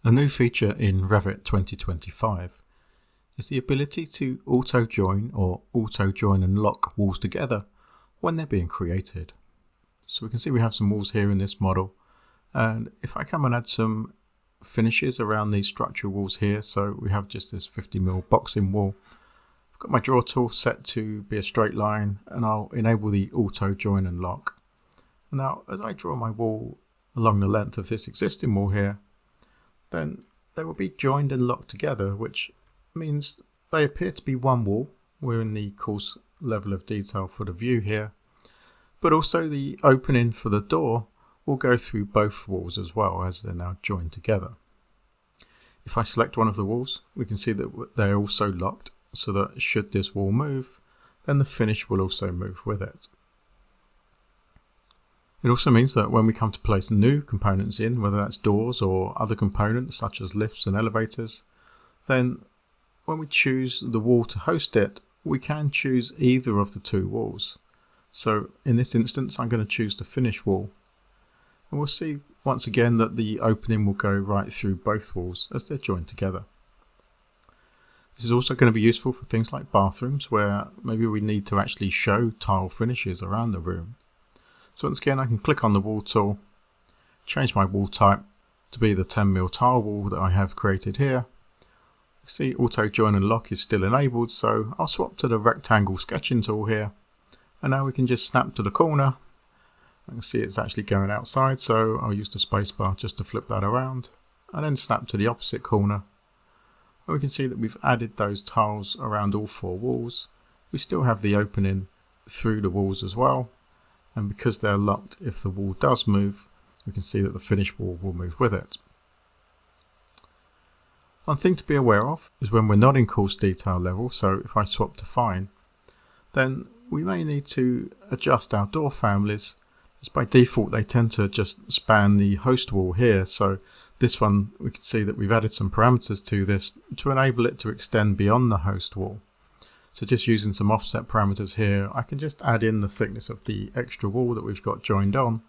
A new feature in Revit 2025 is the ability to auto-join or auto-join and lock walls together when they're being created. So we can see we have some walls here in this model, and if I come and add some finishes around these structural walls here, so we have just this 50mm boxing wall. I've got my draw tool set to be a straight line, and I'll enable the auto-join and lock. Now as I draw my wall along the length of this existing wall here, then they will be joined and locked together, which means they appear to be one wall. We're in the coarse level of detail for the view here, but also the opening for the door will go through both walls as well, as they're now joined together. If I select one of the walls, we can see that they're also locked, so that should this wall move, then the finish will also move with it. It also means that when we come to place new components in, whether that's doors or other components such as lifts and elevators, then when we choose the wall to host it, we can choose either of the two walls. So in this instance, I'm going to choose the finish wall. And we'll see once again that the opening will go right through both walls as they're joined together. This is also going to be useful for things like bathrooms, where maybe we need to actually show tile finishes around the room. So once again, I can click on the wall tool, change my wall type to be the 10mm tile wall that I have created here. You see auto join and lock is still enabled, so I'll swap to the rectangle sketching tool here, and now we can just snap to the corner. I can see it's actually going outside, so I'll use the spacebar just to flip that around, and then snap to the opposite corner. And we can see that we've added those tiles around all four walls. We still have the opening through the walls as well. And because they're locked, if the wall does move, we can see that the finished wall will move with it. One thing to be aware of is when we're not in coarse detail level, so if I swap to fine, then we may need to adjust our door families, as by default they tend to just span the host wall here. So this one, we can see that we've added some parameters to this to enable it to extend beyond the host wall. So just using some offset parameters here, I can just add in the thickness of the extra wall that we've got joined on,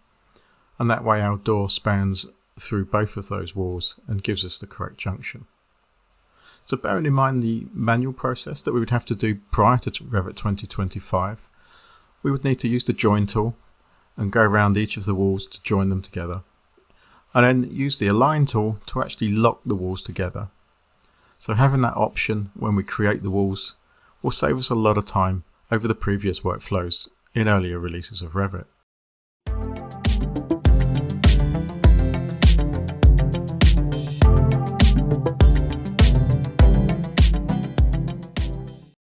and that way our door spans through both of those walls and gives us the correct junction. So bearing in mind the manual process that we would have to do prior to Revit 2025, we would need to use the join tool and go around each of the walls to join them together, and then use the align tool to actually lock the walls together. So having that option when we create the walls will save us a lot of time over the previous workflows in earlier releases of Revit.